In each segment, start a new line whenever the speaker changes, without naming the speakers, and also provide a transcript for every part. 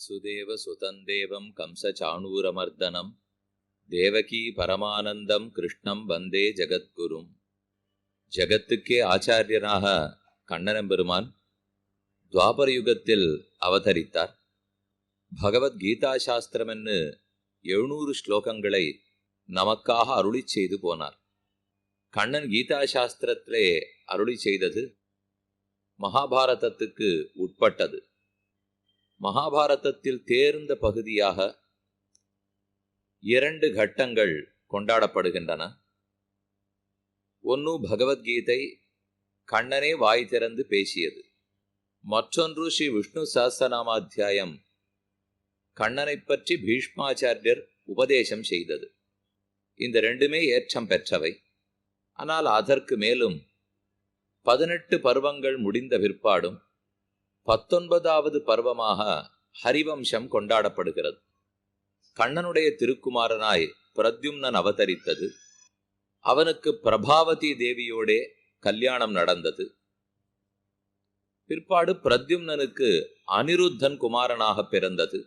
வசுதேவ சுதந்தேவம் கம்சசாணூரமர்தனம் தேவகி பரமானந்தம் கிருஷ்ணம் வந்தே ஜகத்குரும். ஜகத்துக்கே ஆச்சாரியனாக கண்ணனம்பெருமான் துவாபர யுகத்தில் அவதரித்தார். பகவத்கீதா சாஸ்திரமென்னு 700 ஸ்லோகங்களை நமக்காக அருளி செய்து போனார். கண்ணன் கீதா சாஸ்திரத்திலே அருளி செய்தது மகாபாரதத்துக்கு உட்பட்டது. மகாபாரதத்தில் தேர்ந்த பகுதியாக 2 கட்டங்கள் கொண்டாடப்படுகின்றன. ஒன்று பகவத்கீதை கண்ணனே வாய் திறந்து பேசியது, மற்றொன்று ஸ்ரீ விஷ்ணு சஹஸ்ரநாமாத்தியாயம் கண்ணனை பற்றி பீஷ்மாச்சாரியர் உபதேசம் செய்தது. இந்த 2மே ஏற்றம் பெற்றவை. ஆனால் அதற்கு மேலும் 18 பருவங்கள் முடிந்த பிற்பாடும் 19வது பருவமாக ஹரிவம்சம் கொண்டாடப்படுகிறது. கண்ணனுடைய திருக்குமாரனாய் பிரத்யும்னன் அவதரித்தது. அவனுக்கு பிரபாவதி தேவியோடே கல்யாணம் நடந்தது. பிற்பாடு பிரத்யும்னனுக்கு அனிருத்தன் குமாரனாக பிறந்தது.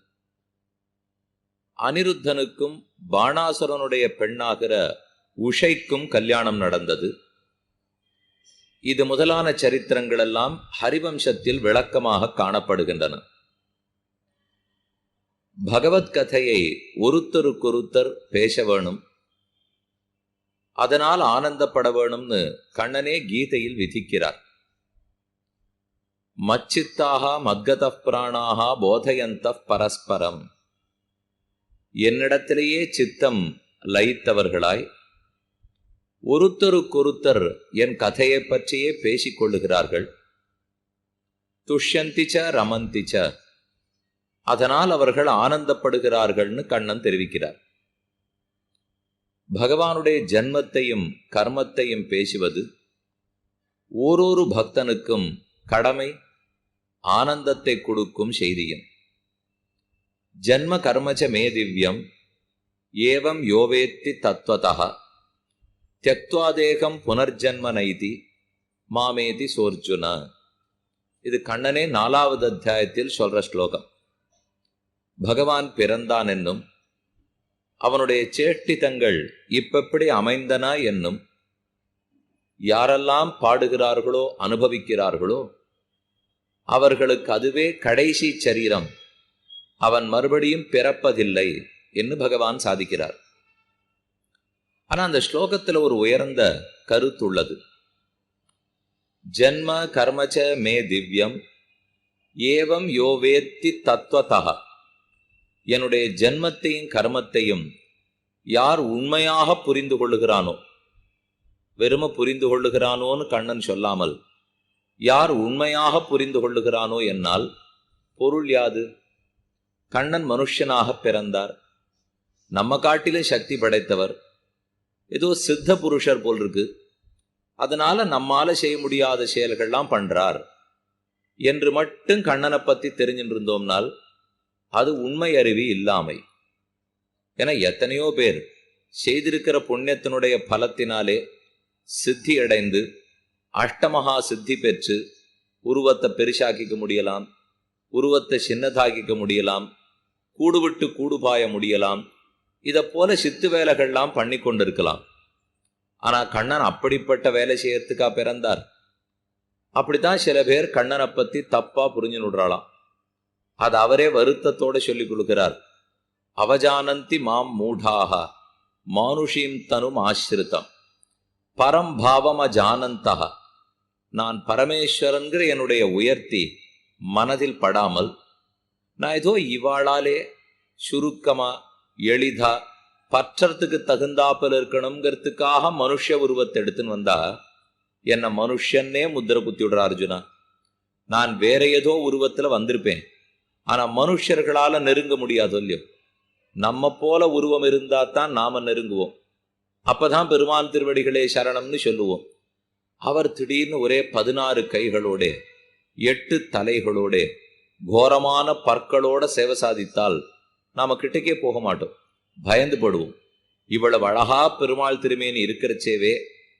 அனிருத்தனுக்கும் பாணாசுரனுடைய பெண்ணாகிற உஷைக்கும் கல்யாணம் நடந்தது. இது முதலான சரித்திரங்களெல்லாம் ஹரிவம்சத்தில் விளக்கமாக காணப்படுகின்றன. பகவத்கதையை ஒருத்தருக்கொருத்தர் பேச வேணும், அதனால் ஆனந்தப்பட வேணும்னு கண்ணனே கீதையில் விதிக்கிறார். மச்சித்தாக மத்கத பிராணாக போதயந்த பரஸ்பரம். என்னிடத்திலேயே சித்தம் லயித்தவர்களாய் ஒருத்தருக்கொருத்தர் என் கதையை பற்றியே பேசிக்கொள்ளுகிறார்கள். துஷ்யந்திச்ச ரமந்திச்ச, அதனால் அவர்கள் ஆனந்தப்படுகிறார்கள்னு கண்ணன் தெரிவிக்கிறார். பகவானுடைய ஜன்மத்தையும் கர்மத்தையும் பேசுவது ஓரொரு பக்தனுக்கும் கடமை, ஆனந்தத்தை கொடுக்கும் செய்தியும். ஜன்ம கர்மச்ச மே திவ்யம் ஏவம் யோவேத்தி தத்வதः தியக்த்வாதேகம் புனர்ஜன்ம நைதி மாமேதி சோர்ஜுன. இது கண்ணனே 4வது அத்தியாயத்தில் சொல்ற ஸ்லோகம். பகவான் பிறந்தான் என்னும், அவனுடைய சேஷ்டிதங்கள் இப்பெப்படி அமைந்தன என்னும், யாரெல்லாம் பாடுகிறார்களோ அனுபவிக்கிறார்களோ அவர்களுக்கு அதுவே கடைசி சரீரம், அவன் மறுபடியும் பிறப்பதில்லை என்று பகவான் சாதிக்கிறார். ஆனால் அந்த ஸ்லோகத்தில் ஒரு உயர்ந்த கருத்துள்ளது. ஜன்ம கர்மச்ச மே திவ்யம் ஏவம் யோவேத்தி தத்வதः. என்னுடைய ஜன்மத்தையும் கர்மத்தையும் யார் உண்மையாக புரிந்து கொள்ளுகிறானோ, வெறும புரிந்து கொள்ளுகிறானோன்னு கண்ணன் சொல்லாமல் யார் உண்மையாக புரிந்து கொள்ளுகிறானோ என்னால் பொருள் யாது? கண்ணன் மனுஷனாக பிறந்தார், நம்ம காட்டிலும் சக்தி படைத்தவர், ஏதோ சித்த புருஷர் போல் இருக்கு, அதனால நம்மால செய்ய முடியாத செயல்கள்லாம் பண்றார் என்று மட்டும் கண்ணனை பத்தி தெரிஞ்சுட்டு இருந்தோம்னால் அது உண்மை அறிவி இல்லாமை. என எத்தனையோ பேர் செய்திருக்கிற புண்ணியத்தினுடைய பலத்தினாலே சித்தி அடைந்து அஷ்டமகா சித்தி பெற்று உருவத்தை பெருசாக்கிக்க முடியலாம், உருவத்தை சின்னதாக்கிக்க முடியலாம், கூடு விட்டு கூடு பாய முடியலாம், இதை போல சித்து வேலைகள்லாம் பண்ணி கொண்டிருக்கலாம். ஆனா கண்ணன் அப்படிப்பட்ட வேலை செய்யறதுக்கா பிறந்தார்? அப்படித்தான் சில பேர் கண்ணனை பத்தி தப்பா புரிஞ்சு விடுறாளாம். அது அவரே வருத்தத்தோட சொல்லிக் கொடுக்கிறார். அவஜானந்தி மாம் மூடாக மானுஷீம் தனும் ஆசிரித்தம் பரம்பாவம ஜானந்தக. நான் பரமேஸ்வரன்கிற என்னுடைய உயர்த்தி மனதில் படாமல், நான் ஏதோ இவாளாலே சுருக்கமா எளிதா பற்றத்துக்கு தகுந்தாப்பில் இருக்கணுங்கிறதுக்காக மனுஷ உருவத்தை எடுத்துன்னு வந்தா என்ன மனுஷன்னே முத்திர குத்தி விடுற அர்ஜுனா. நான் வேற ஏதோ உருவத்துல வந்திருப்பேன், ஆனா மனுஷர்களால நெருங்க முடியாது இல்லையோ. நம்ம போல உருவம் இருந்தா தான் நாம நெருங்குவோம். அப்பதான் பெருமான் திருவடிகளே சரணம்னு சொல்லுவோம். அவர் திடீர்னு ஒரே 16 கைகளோட 8 தலைகளோட கோரமான பற்களோட சேவை சாதித்தால் நாம கிட்டக்கே போக மாட்டோம், பயந்து படுவோம். இவ்வளவு அழகா பெருமாள் திருமேனி இருக்கிறச்சேவே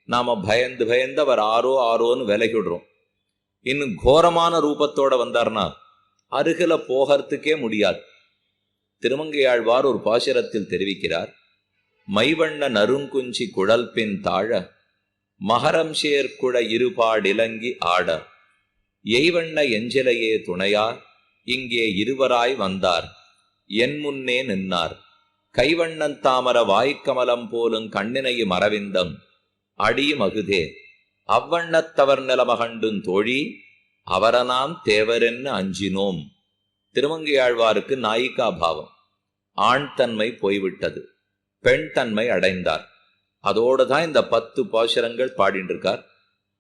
நாம பயந்து பயந்து அவர் ஆரோன்னு விலகிடுறோம். இன்னும் கோரமான ரூபத்தோட வந்தார்னா அருகில போகிறதுக்கே முடியாது. திருமங்கையாழ்வார் ஒரு பாசுரத்தில் தெரிவிக்கிறார், மைவண்ண நறுங்குஞ்சி குழல் பின் தாழ மகரம் சேர்க்குழ இருபாடிலங்கி ஆட எய்வண்ண எஞ்சிலையே துணையார் இங்கே இருவராய் வந்தார் என் முன்னே நின்னார் கைவண்ணன் தாமர வாய்க்கமலம் போலும் கண்ணினையும் அரவிந்தம் அடி மகுதே அவ்வண்ணத்தவர் நிலமகண்டுன் தோழி அவரனாம் தேவரென்னு அஞ்சினோம். திருமங்கையாழ்வாருக்கு நாயிகா பாவம், ஆண் தன்மை போய்விட்டது, பெண் தன்மை அடைந்தார். அதோடு தான் இந்த 10 பாசுரங்கள் பாடிட்டு இருக்கார்.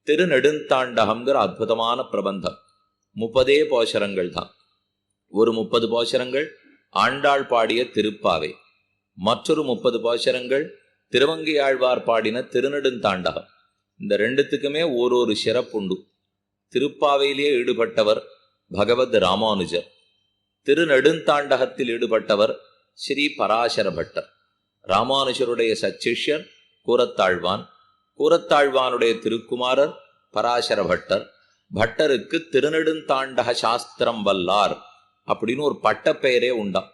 திருநெடுந்தாண்டகம்ங்கிற அற்புதமான பிரபந்தம் 30 பாசுரங்கள் தான். ஒரு 30 பாசுரங்கள் ஆண்டாள் பாடிய திருப்பாவை, மற்றொரு 30 பாசுரங்கள் திருமங்கையாழ்வார் பாடின திருநெடுந்தாண்டகம். இந்த ரெண்டுத்துக்குமே ஒரு சிறப்புண்டு. திருப்பாவையிலேயே ஈடுபட்டவர் பகவத் ராமானுஜர், திருநெடுந்தாண்டகத்தில் ஈடுபட்டவர் ஸ்ரீ பராசர பட்டர். ராமானுஜருடைய சச்சிஷ்யர் கூரத்தாழ்வான், கூரத்தாழ்வானுடைய திருக்குமாரர் பராசர பட்டர். பட்டருக்கு திருநெடுந்தாண்டக சாஸ்திரம் வல்லார் அப்படின்னு ஒரு பட்டப்பெயரே உண்டாம்.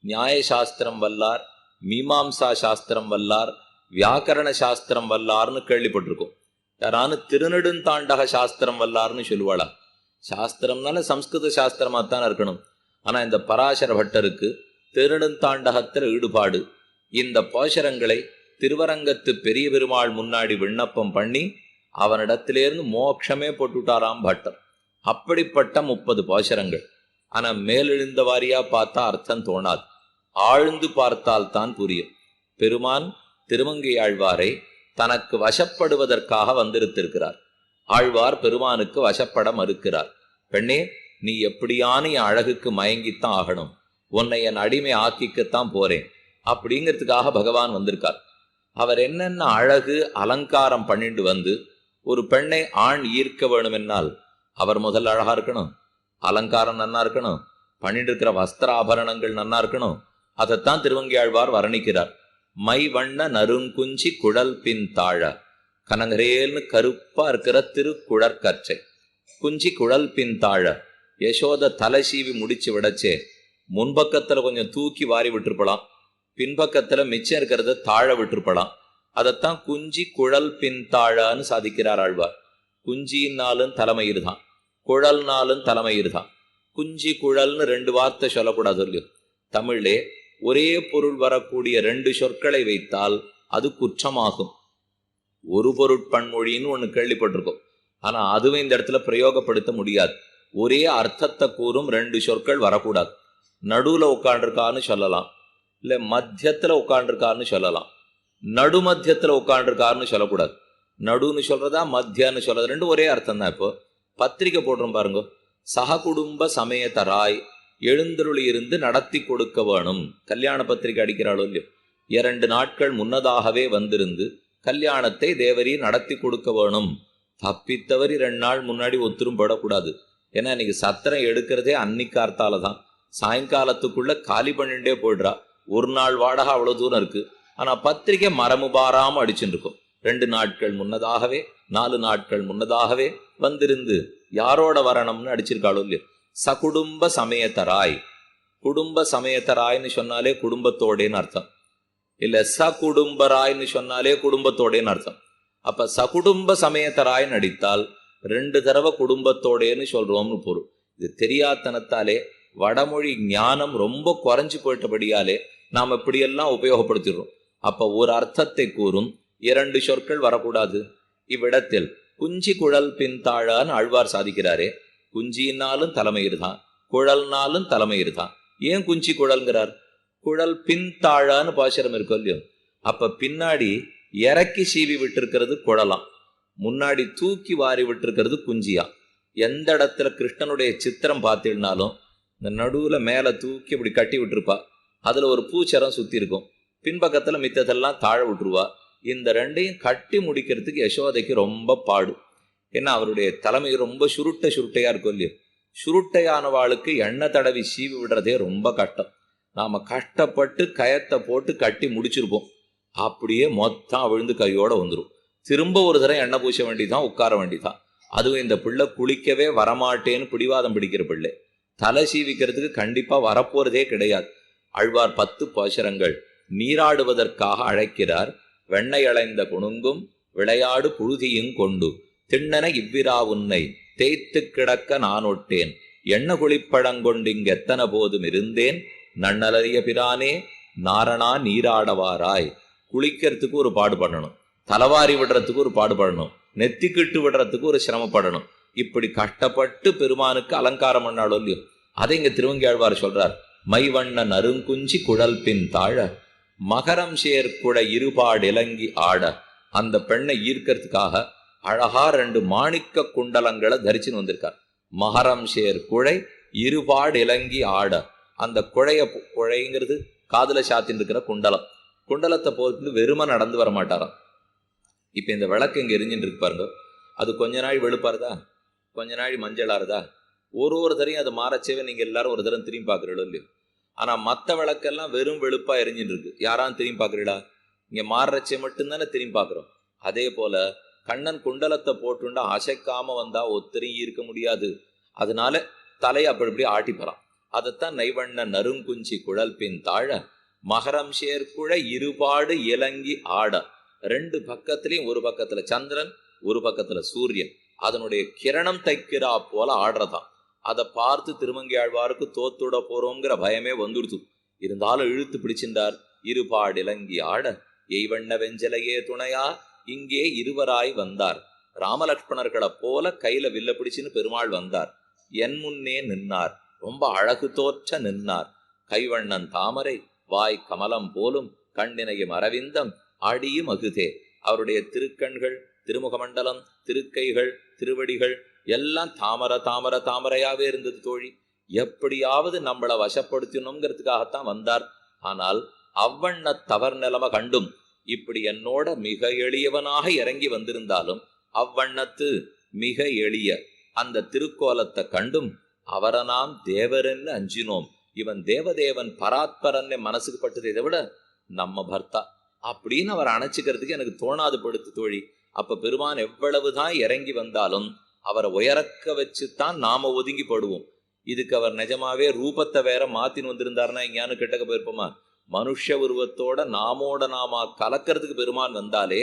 நியாய சாஸ்திரம் வல்லார், மீமாம்சா சாஸ்திரம் வல்லார், வியாக்கரண சாஸ்திரம் வல்லார்னு கேள்விப்பட்டிருக்கோம். யாரானு திருநெடுந்தாண்டக சாஸ்திரம் வல்லார்னு சொல்லுவாளா? சாஸ்திரம்னால சம்ஸ்கிருத சாஸ்திரமாத்தான் இருக்கணும். ஆனா இந்த பராசர பட்டருக்கு திருநெடுந்தாண்டகத்தில் ஈடுபாடு. இந்த பாசுரங்களை திருவரங்கத்து பெரிய பெருமாள் முன்னாடி விண்ணப்பம் பண்ணி அவனிடத்திலேருந்து மோட்சமே போட்டுட்டாராம் பட்டர். அப்படிப்பட்ட 30 பாசுரங்கள். ஆனா மேலெழுந்த வாரியா பார்த்தா அர்த்தம் தோணாது, ஆழ்ந்து பார்த்தால்தான் புரியும். பெருமான் திருமங்கையாழ்வாரை தனக்கு வசப்படுவதற்காக வந்திருத்திருக்கிறார். ஆழ்வார் பெருமானுக்கு வசப்பட மறுக்கிறார். பெண்ணே, நீ எப்படியான என் அழகுக்கு மயங்கித்தான் ஆகணும், உன்னை என் அடிமை ஆக்கிக்கத்தான் போறேன் அப்படிங்கிறதுக்காக பகவான் வந்திருக்கார். அவர் என்னென்ன அழகு அலங்காரம் பண்ணிட்டு வந்து ஒரு பெண்ணை ஆண் ஈர்க்க வேணுமென்னால் அவர் முதல்ல அழகா இருக்கணும், அலங்காரம் நன்னா இருக்கணும், பண்ணிட்டு இருக்கிற வஸ்திர ஆபரணங்கள் நன்னா இருக்கணும். அதைத்தான் திருவங்கியாழ்வார் வர்ணிக்கிறார். மை வண்ண நறுங்குஞ்சி குழல் பின் தாழ, கனகரேல்னு கருப்பா இருக்கிற திருக்குழற்கச்சை, குஞ்சி குழல் பின் தாழ. யசோத தலை சீவி முடிச்சு விடச்சே முன்பக்கத்துல கொஞ்சம் தூக்கி வாரி விட்டுருப்பலாம், பின்பக்கத்துல மிச்சம் இருக்கிறத தாழ விட்டுருப்பலாம். அதைத்தான் குஞ்சி குழல் பின் தாழான்னு சாதிக்கிறார் ஆழ்வார். குஞ்சின்னாலும் தலைமயிறு தான், குழல்னாலும் தலைமயிறு தான். குஞ்சி குழல்னு 2 வார்த்தை சொல்லக்கூடாது இல்லையோ? தமிழே ஒரே பொருள் வரக்கூடிய 2 சொற்களை வைத்தால் அது குற்றமாகும். ஒரு பொருட்பன்மொழின்னு ஒன்று கேள்விப்பட்டிருக்கோம், ஆனா அதுவும் இந்த இடத்துல பிரயோகப்படுத்த முடியாது. ஒரே அர்த்தத்தை கூறும் 2 சொற்கள் வரக்கூடாது. நடுவுல உட்காண்டிருக்கான்னு சொல்லலாம், இல்லை மத்தியத்துல உட்காண்டிருக்காருன்னு சொல்லலாம். நடுமத்தியத்துல உட்காண்டிருக்காருன்னு சொல்லக்கூடாது. நடுன்னு சொல்றதா மத்தியான்னு சொல்றது ரெண்டும் ஒரே அர்த்தம் தான். இப்போ பத்திரிக்கை போடுறோம் பாருங்க, சககுடும்ப சமயத்தராய் எழுந்தருளி இருந்து நடத்தி கொடுக்க வேணும். கல்யாண பத்திரிக்கை அடிக்கிறாளோ இல்லையோ, 2 நாட்கள் முன்னதாகவே வந்திருந்து கல்யாணத்தை தேவரி நடத்தி கொடுக்க வேணும். தப்பித்தவரி 2 நாள் முன்னாடி ஒத்துரும் படக்கூடாது. ஏன்னா இன்னைக்கு சத்திரம் எடுக்கிறதே அன்னிக்கார்த்தால தான். சாயங்காலத்துக்குள்ள காலி பண்ணிட்டே போயிடுறா. ஒரு நாள் வாடகை அவ்வளவு தூரம் இருக்கு. ஆனா பத்திரிக்கை மரமு பாராம அடிச்சுட்டு இருக்கும். 2 நாட்கள் முன்னதாகவே 4 நாட்கள் முன்னதாகவே வந்திருந்து யாரோட வரணும்னு அடிச்சிருக்காளோ இல்லையோ. சகுடும்ப சமயத்தராய், குடும்ப சமயத்தராய்ன்னு சொன்னாலே குடும்பத்தோடேன்னு அர்த்தம், இல்ல சகுடும்பராய்ன்னு சொன்னாலே குடும்பத்தோடேன்னு அர்த்தம். அப்ப சகுடும்ப சமயத்தராய்ன்னு அடித்தால் 2 தடவை குடும்பத்தோடேன்னு சொல்றோம்னு பொருள். இது தெரியாதனத்தாலே வடமொழி ஞானம் ரொம்ப குறைஞ்சு போயிட்டபடியாலே நாம் இப்படியெல்லாம் உபயோகப்படுத்திடுறோம். அப்ப ஒரு அர்த்தத்தை கூறும் 2 சொற்கள் வரக்கூடாது. இவ்விடத்தில் குஞ்சி குழல் பின் தாழான்னு ஆழ்வார் சாதிக்கிறாரே. குஞ்சினாலும் தலைமயிறு தான், குழல்னாலும் தலைமயிறு தான். ஏன் குஞ்சி குழல்ங்கிறார்? குழல் பின் தாழான்னு பாசுரம் இருக்கும் இல்லையோ. அப்ப பின்னாடி இறக்கி சீவி விட்டுருக்கிறது குழலாம், முன்னாடி தூக்கி வாரி விட்டுருக்கிறது குஞ்சியா. எந்த இடத்துல கிருஷ்ணனுடைய சித்திரம் பார்த்தீங்கன்னாலும் இந்த நடுவுல மேல தூக்கி இப்படி கட்டி விட்டுருப்பா, அதுல ஒரு பூச்சரம் சுத்தி இருக்கும், பின்பக்கத்துல மித்ததெல்லாம் தாழ விட்டுருவா. இந்த 2ஐயும் கட்டி முடிக்கிறதுக்கு யசோதைக்கு ரொம்ப பாடு. ஏன்னா அவருடைய தலைமை ரொம்ப சுருட்டையா இருக்கும் இல்லையோ. சுருட்டையானவாளுக்கு எண்ணெய் தடவி சீவி விடுறதே ரொம்ப கஷ்டம். நாம கஷ்டப்பட்டு கயத்தை போட்டு கட்டி முடிச்சிருப்போம், அப்படியே மொத்தம் விழுந்து கையோட வந்துடும். திரும்ப ஒரு தரம் எண்ணெய் பூச வேண்டிதான், உட்கார வேண்டிதான். அதுவும் இந்த பிள்ளை குளிக்கவே வரமாட்டேன்னு பிடிவாதம் பிடிக்கிற பிள்ளை. தலை சீவிக்கிறதுக்கு கண்டிப்பா வரப்போறதே கிடையாது. ஆழ்வார் 10 பாசுரங்கள் நீராடுவதற்காக அழைக்கிறார். வெண்ணெய் அளைந்த குணுங்கும் விளையாடு புழுதியும் கொண்டு திண்ணென இவ்விரா உன்னை தேய்த்து கிடக்க நானொட்டேன் எண்ண குளிப்பழங்கொண்டிங் எத்தனை போதும் இருந்தேன் நன்னலறிய பிரானே நாரணா நீராடவாராய். குளிக்கிறதுக்கு ஒரு பாடுபடணும், தலவாரி விடுறதுக்கு ஒரு பாடுபடணும், நெத்திக்கிட்டு விடுறதுக்கு ஒரு சிரமப்படணும். இப்படி கஷ்டப்பட்டு பெருமானுக்கு அலங்காரம் பண்ணாலும் இல்லையோ, அதை இங்க திருவங்கியாழ்வார் சொல்றார். மைவண்ண நறுங்குஞ்சி குழல் பின் தாழ மகரம் சேர்க்குழ இருபாடு இலங்கி ஆட. அந்த பெண்ணை ஈர்க்கிறதுக்காக அழகா 2 மாணிக்க குண்டலங்களை தரிச்சுன்னு வந்திருக்கார். மகரம் சேர் குழை இருபாடு இலங்கி ஆட. அந்த குழைங்கிறது காதுல சாத்தின்னு இருக்கிற குண்டலம். குண்டலத்தை போட்டு வெறுமை நடந்து வர மாட்டாராம். இப்ப இந்த விளக்கு இங்க எரிஞ்சுட்டு இருக்கு பாருங்க, அது கொஞ்ச நாள் வெளுப்பாருதா, கொஞ்ச நாள் மஞ்சளாருதா, ஒரு தரையும் அது மாறச்சேவே நீங்க எல்லாரும் ஒரு தரம் திரும்பி பாக்குறீங்களோ இல்லையோ. ஆனா மற்ற விளக்கெல்லாம் வெறும் வெளுப்பா எரிஞ்சுட்டு இருக்கு. யாராலும் திரும்பி பாக்குறீங்களா? இங்க மாறச்சே மட்டும்தானே திரும்பி பாக்குறோம். அதே போல கண்ணன் குண்டலத்தை போட்டுண்டா அசைக்காம வந்தா ஒத்தரையும் இருக்க முடியாது. அதனால தலையை அப்படி ஆட்டிப்பறான். அதைத்தான் நைவண்ண நறுங்குஞ்சி குழல் பின் தாழ மகரம் சேர்க்குழ இருபாடு இலங்கி ஆட. 2 பக்கத்திலையும், ஒரு பக்கத்துல சந்திரன், ஒரு பக்கத்துல சூரியன், அதனுடைய கிரணம் தைக்கிறா போல ஆடுறதான். அதை பார்த்து திருமங்கையாழ்வாருக்கு தோத்துட போறோங்கிற பயமே வந்துடுத்து. இருந்தாலும் இழுத்து பிடிச்சின்றார். இருபாடு இலங்கி ஆட எய்வண்ண வெஞ்சலையே துணையா இங்கே இருவராய் வந்தார். ராமலக்ஷ்மணர்களை போல கையில வில்ல பிடிச்சின்னு பெருமாள் வந்தார். என் முன்னே நின்னார், ரொம்ப அழகு தோற்ற நின்னார். கைவண்ணன் தாமரை வாய் கமலம் போலும் கண்ணினையும் அரவிந்தம் ஆடியும் அகுதே. அவருடைய திருக்கண்கள், திருமுகமண்டலம், திருக்கைகள், திருவடிகள் எல்லாம் தாமரையாவே இருந்தது தோழி. எப்படியாவது நம்மளை வசப்படுத்தணுங்கிறதுக்காகத்தான் வந்தார். ஆனால் அவ்வண்ண தவறு நிலைமை கண்டும் இப்படி என்னோட மிக எளியவனாக இறங்கி வந்திருந்தாலும் அவ்வண்ணத்து மிக எளிய அந்த திருக்கோலத்தை கண்டும் அவரை நாம் தேவரென்னு அஞ்சினோம். இவன் தேவதேவன் பராத்பரன்னு மனசுக்கு பட்டதை விட நம்ம பர்த்தா அப்படின்னு அவர் அணைச்சிக்கிறதுக்கு எனக்கு தோணாது படுத்து தோழி. அப்ப பெருமான் எவ்வளவுதான் இறங்கி வந்தாலும் அவரை உயரக்க வச்சுத்தான் நாம ஒதுங்கி படுவோம். இதுக்கு அவர் நிஜமாவே ரூபத்தை வேற மாத்தின்னு வந்திருந்தாருன்னா எங்கேயானு கிட்டக்க போயிருப்போமா? மனுஷ உருவத்தோட நாம கலக்கிறதுக்கு பெருமான் வந்தாலே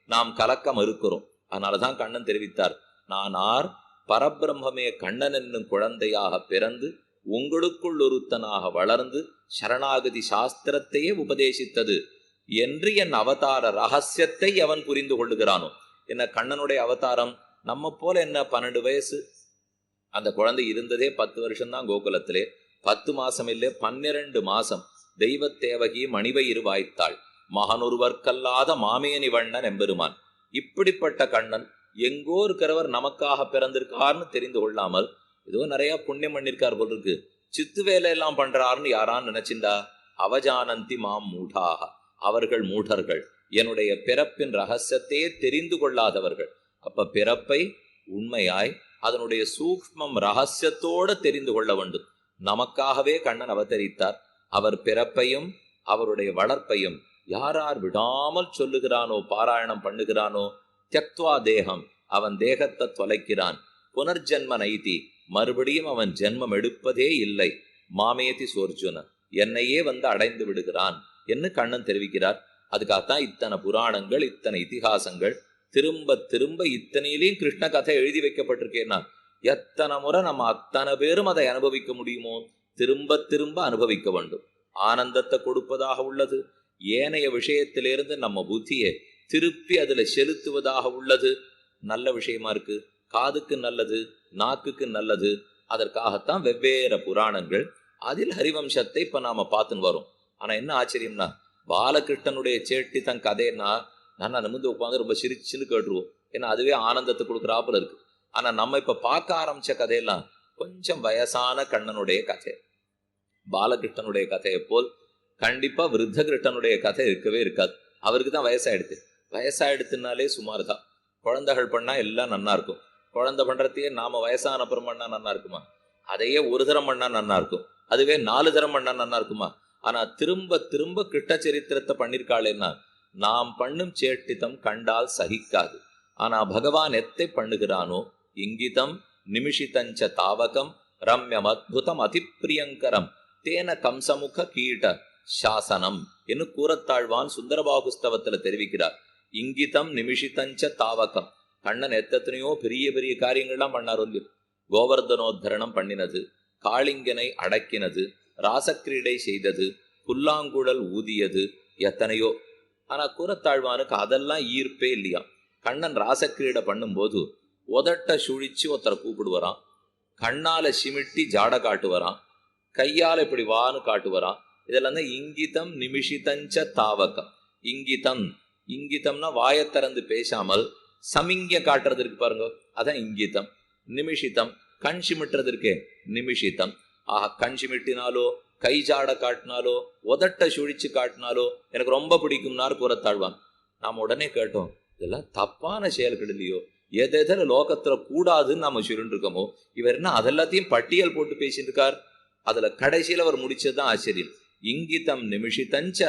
நாம் கலக்க மறுக்கிறோம். அதனாலதான் கண்ணன் தெரிவித்தார், நான் ஆர் பரபிரம்மே கண்ணன் என்னும் குழந்தையாக பிறந்து உங்களுக்குள் ஒருத்தனாக வளர்ந்து சரணாகதி சாஸ்திரத்தையே உபதேசித்தது என்று என் அவதார ரகசியத்தை அவன் புரிந்து கொள்ளுகிறானோ. என்ன கண்ணனுடைய அவதாரம் நம்ம போல என்ன 12 வயசு அந்த குழந்தை இருந்ததே 10 வருஷம்தான் கோகுலத்திலே. 10 மாசம் இல்லை 12 மாசம் தெய்வத்தேவகி மணிவயிறு வாய்த்தாள். மகனொருவர்க்கல்லாத மாமேனி வண்ணன் எம்பெருமான். இப்படிப்பட்ட கண்ணன் எங்கோ இருக்கிறவர் நமக்காக பிறந்திருக்காருன்னு தெரிந்து கொள்ளாமல் ஏதோ நிறைய புண்ணியம் பண்ணிருக்கார் போல் இருக்கு, சித்து வேலையெல்லாம் பண்றாருன்னு யாரான்னு நினைச்சிண்டா அவஜானந்தி மாம் மூடாக. அவர்கள் மூடர்கள், என்னுடைய பிறப்பின் ரகசியத்தையே தெரிந்து கொள்ளாதவர்கள். அப்ப பிறப்பை உண்மையாய் அதனுடைய சூக்ஷ்மம் ரகசியத்தோடு தெரிந்து கொள்ள வேண்டும். நமக்காகவே கண்ணன் அவதரித்தார். அவர் பிறப்பையும் அவருடைய வளர்ப்பையும் யாரார் விடாமல் சொல்லுகிறானோ, பாராயணம் பண்ணுகிறானோ, தியக்த்வா தேகம், அவன் தேகத்தை தொலைக்கிறான். புனர்ஜன்ம நைதி, மறுபடியும் அவன் ஜென்மம் எடுப்பதே இல்லை. மாமேதி சோர்ஜுன, என்னையே வந்து அடைந்து விடுகிறான் என்று கண்ணன் தெரிவிக்கிறார். அதுக்காகத்தான் இத்தனை புராணங்கள், இத்தனை இதிகாசங்கள், திரும்ப திரும்ப இத்தனையிலையும் கிருஷ்ண கதை எழுதி வைக்கப்பட்டிருக்கேன்னா எத்தனை முறை நம்ம அத்தனை பேரும் அதை அனுபவிக்க முடியுமோ திரும்ப திரும்ப அனுபவிக்க வேண்டும். ஆனந்தத்தை கொடுப்பதாக உள்ளது. ஏனைய விஷயத்திலிருந்து நம்ம புத்தியை திருப்பி அதுல செலுத்துவதாக உள்ளது. நல்ல விஷயமா இருக்கு, காதுக்கு நல்லது, நாக்குக்கு நல்லது. அதற்காகத்தான் வெவ்வேறு புராணங்கள். அதில் ஹரிவம்சத்தை இப்ப நாம பார்த்துன்னு வரோம். ஆனா என்ன ஆச்சரியம்னா, பாலகிருஷ்ணனுடைய சேட்டி தன் கதைன்னா நான் நிமிந்து உட்காந்து ரொம்ப சிரிச்சுன்னு கேட்டுருவோம். ஏன்னா அதுவே ஆனந்தத்தை கொடுக்குறாப்புல இருக்கு. ஆனா நம்ம இப்ப பார்க்க ஆரம்பிச்ச கதையெல்லாம் கொஞ்சம் வயசான கண்ணனுடைய கதை. பாலகிருஷ்ணனுடைய கதையை போல் கண்டிப்பா விருத்த கிருஷ்ணனுடைய கதை இருக்கவே இருக்காது. அவருக்கு தான் வயசாயிடுது. வயசாயிடுத்துனாலே சுமார் தான். குழந்தைகள் பண்ணா எல்லாம் நன்னா இருக்கும். குழந்தை பண்றதையே நாம வயசான அப்புறம் பண்ணா நன்னா இருக்குமா? அதையே ஒரு தரம் பண்ணா நன்னா இருக்கும். அதுவே 4 தரம் பண்ணா நன்னா இருக்குமா? ஆனா திரும்ப திரும்ப கிருஷ்ண சரித்திரத்தை பண்ணிருக்காளேன்னா நாம் பண்ணும் சேட்டித்தம் கண்டால் சகிக்காது. ஆனா பகவான் எத்தை பண்ணுகிறானோ, இங்கிதம் நிமிஷிதஞ்ச தாவகம் ரம்யம் அத்புதம் அதிப்பிரியங்கரம் தேன கம்சமுக கீட சாசனம் என்று கூறத்தாழ்வான் சுந்தரபாகுஸ்தவத்துல தெரிவிக்கிறார். இங்கிதம் நிமிஷிதஞ்ச தாவகம். கண்ணன் எத்தனையோ பெரிய பெரிய காரியங்கள்லாம் பண்ணார். வந்து கோவர்தனோத்தரணம் பண்ணினது, காளிங்கனை அடக்கினது, ராசக்கிரீடை செய்தது, புல்லாங்குழல் ஊதியது, எத்தனையோ. ஆனா கூறத்தாழ்வானுக்கு அதெல்லாம் ஈர்ப்பே இல்லையா. கண்ணன் ராசக்கிரீடை பண்ணும்போது உதட்ட சுழிச்சு ஒருத்தரை கூப்பிடுவரான், கண்ணால சிமிட்டி ஜாட காட்டுவரான், கையால இப்படி வான்னு காட்டுவரான். இதெல்லாம் தான் இங்கிதம் நிமிஷிதஞ்ச தாவகம். இங்கிதம், இங்கிதம்னா வாயத்திறந்து பேசாமல் சமிங்க காட்டுறது இருக்கு பாருங்க, அதான் இங்கிதம். நிமிஷிதம் கண் சிமிட்டுறது இருக்கே நிமிஷிதம். ஆஹா, கண் சிமிட்டினாலோ கை ஜாட காட்டினாலோ உதட்ட சுழிச்சு காட்டினாலோ எனக்கு ரொம்ப பிடிக்கும்னாரு கூறத்தாழ்வான். நாம் உடனே கேட்டோம், இதெல்லாம் தப்பான செயல்கள் இல்லையோ, எதில் லோகத்துல கூடாதுன்னு நாம சொல்லிட்டு இருக்கோமோ, இவர் என்ன அதெல்லாத்தையும் பட்டியல் போட்டு பேசிட்டு இருக்கார். அதுல கடைசியில் அவர் முடிச்சதுதான் ஆச்சரியம். இங்கிதம் நிமிஷிதஞ்ச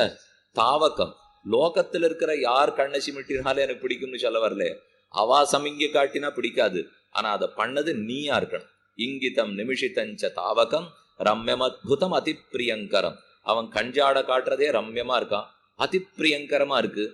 தாவகம். லோகத்துல இருக்கிற யார் கண்ணை சிமிட்டினாலும் எனக்கு பிடிக்கும்னு சொல்ல வரல, அவா சமிங்க காட்டினா பிடிக்காது. ஆனா அதை பண்ணது நீயா இருக்கணும். இங்கிதம் நிமிஷிதஞ்ச தாவகம் ரம்யம் அத்புதம் அதிப்பிரியங்கரம். அவன் கஞ்சாட காட்டுறதே ரம்யமா இருக்கான், அதிப்பிரியங்கரமா இருக்கு.